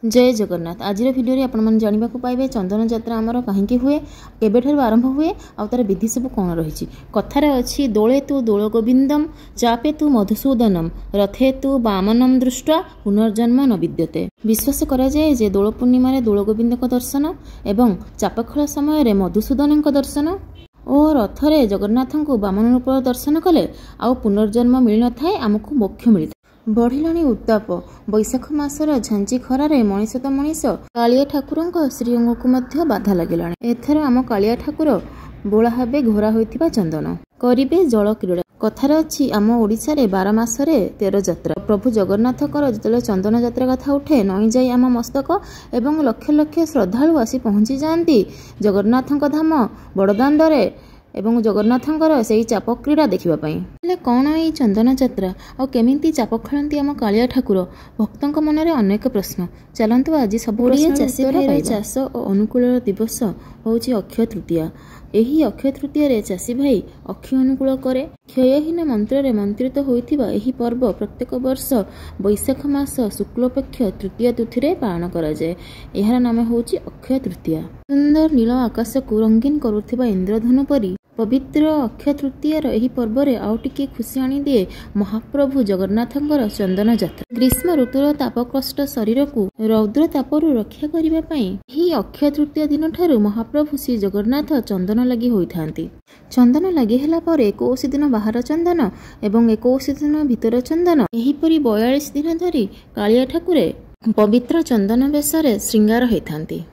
जय जगन्नाथ। आज भिडियो रे आपण जानिबा को पाइबे चंदन यात्रा आमर कहीं हुए, केबेठारु आरंभ हुए आ तार विधि सब कौन रही। कथार अच्छी दोले तु दोल गोविंदम चापे तु मधुसूदनम रथे तु वामनम दृष्टा पुनर्जन्म न विद्यते। विश्वास करा जाए जे दोल पूर्णिमा दोल गोविंद दर्शन एवं चापखेल समय मधुसूदन दर्शन और रथरे जगन्नाथ को वामन रूप दर्शन कले आउ पुनर्जन्म मिल न थाए, आमको मोक्ष मिलता। बढ़िलाणी उत्ताप बैशाख मासर झांची खरारे मनीष तो मनीष कालिया ठाकुर श्रीअंग को मध्य बाधा लगिला। एथर आम कालिया ठाकुर बोला हाबे घोरा होइथिबा चंदन करिबे जल क्रीड़ा। कथार अच्छी आम ओडिशा रे 12 मासरे 13 यात्रा। प्रभु जगन्नाथकर जिते चंदन यात्रा कथा उठे नई जाए आम मस्तक एवं लक्ष लक्ष श्रद्धालु आसी पहुंची जाती जगन्नाथ धाम बड़दाण्डरे एवं जगन्नाथंकर से चाप क्रीड़ा देखा। कौन ये चंदन यात्रा और केमिति चाप खेलती आम कालिया ठाकुर भक्तों मन में अनेक प्रश्न। चलतु आज सब चाषी भाई चाष और अनुकूल दिवस हूँ अक्षय तृतीया। यही अक्षय तृतीय चाषी भाई अक्षय अनुकूल करे क्षयहीन मंत्र मंत्रित होइथिबा एही पर्व प्रत्येक वर्ष बैशाख मास शुक्लपक्ष तृतीय तिथि पालन करा जाए। यार नाम हूँ अक्षय तृतीया। सुंदर नील आकाश को रंगीन करुथिबा इंद्रधनु परी पवित्र अक्षय तृतीयर एही पर्व रे आउ टिके खुशी आनी दिए महाप्रभु जगन्नाथंकर चंदन यात्रा। ग्रीष्म ऋतुर तापकष्ट शरीर को रौद्र तापरु रक्षा करिबा पई ही अक्षय तृतीय दिन ठारू महाप्रभु श्री जगन्नाथ चंदन लगी होइथांती। चंदन लगी हेला पर 21 दिन बाहर चंदन एवं 21 दिन भीतर चंदन एहीपरि 42 दिन धरी कालिया ठाकुरे पवित्र चंदन बेशरे श्रृंगार होइथांती।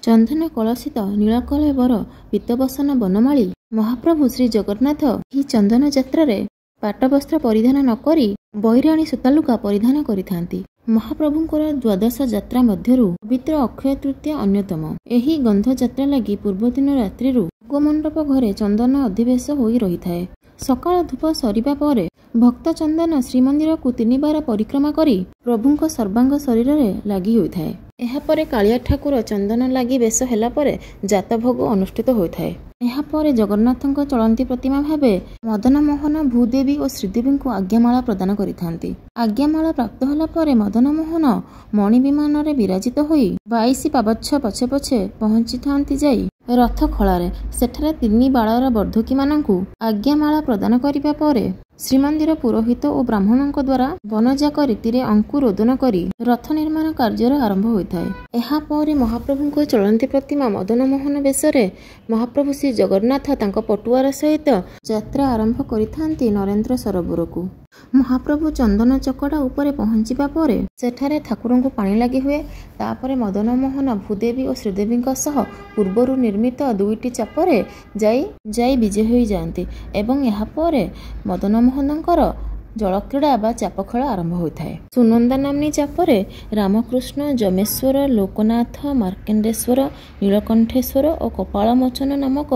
चंदन कलसित नीलकलेवर पीतबसन बनमाली महाप्रभु श्री जगन्नाथ ही चंदन यात्रा रे पाटवस्त्र परिधान न करी बैराणी सूतालुका परिधान करिथांती। महाप्रभुंकर द्वादश यात्रा मध्यरु पवित्र अक्षय तृतीया अन्यतम। एही गंध यात्रा लगी पूर्व दिन रात्रि भोगमंडप घरे चंदन अधिवेश होई रही थाए। सकाळ धूप सरिबा परे भक्त चंदन श्रीमंदिर को 3 बार परिक्रमा करी प्रभुंक सर्वांग शरीर रे लागि होई थाए। एहा परे कालिया ठाकुर चंदन लागि बेश हेला परे जात भोग अनुष्ठित होई थाए। एहा परे जगन्नाथंक चलंती प्रतिमा भावे मदन मोहन भूदेवी और श्रीदेवी को आज्ञामाला प्रदान करिथांती। आज्ञामाला प्राप्त होला परे मदन मोहन मणि विमान रे विराजित होई 22 पाबच्छ पछे पछे पहुंची थांती जाई रथ खଳାରେ। सेठारे 3 बाळर बर्धकी मानकु आज्ञामाला प्रदान करिबा परे श्रीमंदिर पुरोहित और ब्राह्मणों द्वारा वनजाक रीति रे अंकुरोदन करी रथ निर्माण कार्य आरंभ होता है। एहा परे महाप्रभु को चलंती प्रतिमा मदन मोहन बेशरे महाप्रभु श्री जगन्नाथ तांको पटुआर सहित यात्रा आरंभ करिथांती नरेंद्र सरोवर को। महाप्रभु चंदन चकड़ा उपरे पहुंचीबा परे सेठारे ठाकुर को पानी लगी हुए। तापरे मदन मोहन भूदेवी और श्रीदेवी सह पूर्वरु निर्मित 2टी चापरे जाई विजय हो जाती एवं यहाँ परे मदन मोहनकर जलक्रीड़ा बा चाप खेल आरंभ होता है। सुनंदा नामनी चापरे रामकृष्ण जमेश्वर लोकनाथ मार्कंडेश्वर नीलकंठेश्वर और कपालमोचन नामक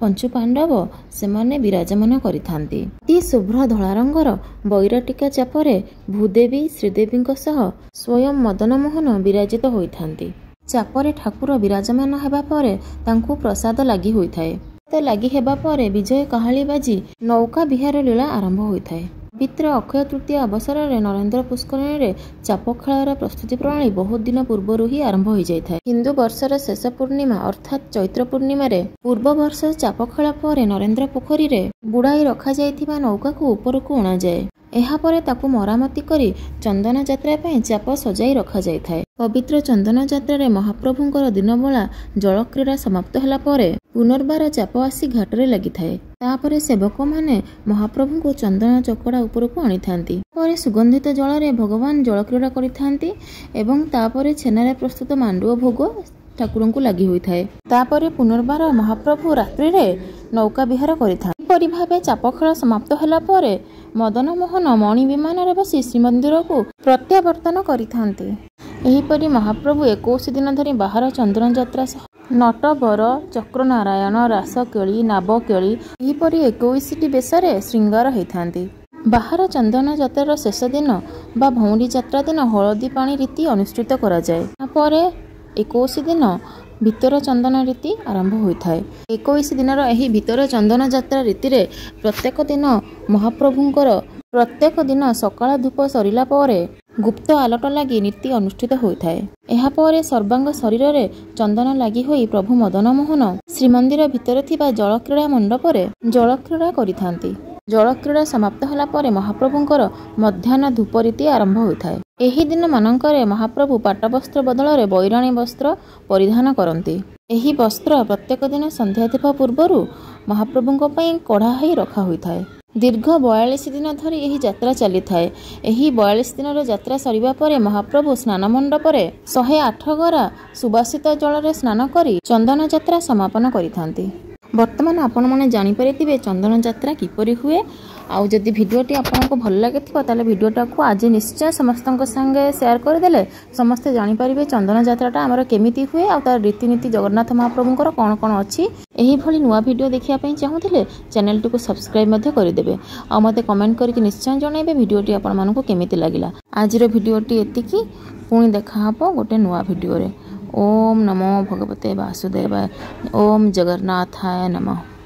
पंचु पांडव सेमाने विराजमान करिथांती। ती शुभ्र धला रंगर बैराटिका चापरे भूदेवी श्रीदेवी सह स्वयं मदन मोहन विराजित होइथांती। चापरे ठाकुर विराजमान हेबा परे तांकु प्रसाद लागि होइथाए। तो लागि हेबा परे विजय कहाली बाजी नौका विहार लीला आरंभ होइथाए। पवित्र अक्षय तृतीया अवसर में नरेंद्र पुष्करणी रे चाप खेलार प्रस्तुति प्रणाली बहुत दिन पूर्व ही आरंभ हो जाए। हिंदू वर्षर शेष पूर्णिमा अर्थात चैत्र पूर्णिमा रे पूर्व वर्ष चाप खेला पर नरेंद्र पोखरी रे बुड़ाई रखा जाइथिबा नौका को ऊपर को अणा जाए। एहा परे ताकु मरामती करी चंदन यात्रा पई चाप सजाई रखा जाय थाए। पवित्र चंदन यात्रा रे महाप्रभुंकर दिन बेला जल क्रीड़ा समाप्त होला परे पुनर्बार चाप आसी घाटरे लगी थाए। तापरे सेवक माने महाप्रभु को चंदन चकड़ा ऊपर को आनी थांती। परे सुगंधित जल रे भगवान जल क्रीड़ा करिथांती एवं तापरे छेनारे प्रस्तुत मांडुआ भोग ठाकुर को लगी हुई थाए। तापरे पुनर्बार महाप्रभु रात्रि रे नौका विहार करिथांती। परि भाबे चाप खेल समाप्त होला परे मदन मोहन मणि विमान रे बसी श्रीमंदिर को प्रत्यावर्तन करिथांती। एहीपरि महाप्रभु 21 दिन धरी बाहर चंदन यात्रा नट बर चक्र नारायण रासकेली नाबकेली एहीपरि 21टी बेशरे श्रृंगार होइथांती। बाहर चंदन यात्रार शेष दिन बा भौंडी यात्रा दिन हलदी पानी रीति अनुष्ठित करा जाए। परे 21 दिन भीतर चंदन रीति आरंभ होता है। 21 दिनर एही भीतर चंदन यात्रा रीति रे प्रत्येक दिन महाप्रभुंकर प्रत्येक दिन सकाळ धूप सरिला परे ଗୁପ୍ତ ଆଲଟ ଲାଗି ନୀତି ଅନୁଷ୍ଠିତ ହୋଇଥାଏ। ଏହାପରେ ସର୍ବାଙ୍ଗ ଶରୀରରେ ଚନ୍ଦନ ଲାଗି ହୋଇ ପ୍ରଭୁ ମଦନମୋହନ ଶ୍ରୀମନ୍ଦିର ଭିତରେ ଥିବା ଜଳକ୍ରୀଡ଼ା ମଣ୍ଡପରେ ଜଳକ୍ରୀଡ଼ା କରିଥାନ୍ତି। ଜଳକ୍ରୀଡ଼ା ସମାପ୍ତ ହେଲା ପରେ ମହାପ୍ରଭୁଙ୍କର ମଧ୍ୟାହ୍ନ ଧୂପ ରୀତି ଆରମ୍ଭ ହୋଇଥାଏ। ଏହି ଦିନ ମାନଙ୍କରେ ମହାପ୍ରଭୁ ପାଟବସ୍ତ୍ର ବଦଳରେ ବୈରାଣୀ ବସ୍ତ୍ର ପରିଧାନ କରନ୍ତି। ଏହି ବସ୍ତ୍ର ପ୍ରତ୍ୟେକ ଦିନ ସନ୍ଧ୍ୟା ଦେବା ପୂର୍ବରୁ ମହାପ୍ରଭୁଙ୍କ ପାଇଁ କଢ଼ା ହୋଇ ରଖା ହୋଇଥାଏ। ଦୀର୍ଘ 42 ଦିନ ଧରି ଏହି ଯାତ୍ରା ଚାଲିଥାଏ। ଏହି 42 ଦିନର ଯାତ୍ରା ସରିବା ପରେ ମହାପ୍ରଭୁ ସ୍ନାନ ମଣ୍ଡପରେ 108 ଗରା ସୁବାସିତ ଜଳରେ ସ୍ନାନ କରି ଚନ୍ଦନ ଯାତ୍ରା ସମାପନ କରିଥାନ୍ତି। ବର୍ତ୍ତମାନ ଆପଣମାନେ ଜାଣିପାରିଥିବେ ଚନ୍ଦନ ଯାତ୍ରା କିପରି ହୁଏ। ଆଉ ଯଦି ଭିଡ଼ିଓଟି ଆପଣଙ୍କୁ ଭଲ ଲାଗିଥିବ ତାହେଲେ ଭିଡ଼ିଓଟାକୁ ଆଜି ନିଶ୍ଚୟ ସମସ୍ତଙ୍କ ସାଙ୍ଗେ ସେୟାର କରିଦେଲେ ସମସ୍ତେ ଜାଣିପାରିବେ ଚନ୍ଦନ ଯାତ୍ରାଟା ଆମର କେମିତି ହୁଏ ଆଉ ତାର ରୀତିନୀତି ଜଗନ୍ନାଥ ମହାପ୍ରଭୁଙ୍କର କ'ଣ କ'ଣ ଅଛି। ଏହିଭଳି ନୂଆ ଭିଡ଼ିଓ ଦେଖିବା ପାଇଁ ଚାହୁଁଥିଲେ ଚ୍ୟାନେଲଟିକୁ ସବସ୍କ୍ରାଇବ୍ ମଧ୍ୟ କରିଦେବେ ଆଉ ମୋତେ କମେଣ୍ଟ କରିକି ନିଶ୍ଚୟ ଜଣାଇବେ ଭିଡ଼ିଓଟି ଆପଣମାନଙ୍କୁ କେମିତି ଲାଗିଲା। ଆଜିର ଭିଡ଼ିଓଟି ଏତିକି, ପୁଣି ଦେଖାହେବ ଗୋଟେ ନୂଆ ଭିଡ଼ିଓରେ। ओम नमो भगवते वासुदेवाय। ओम जगन्नाथाय नमः।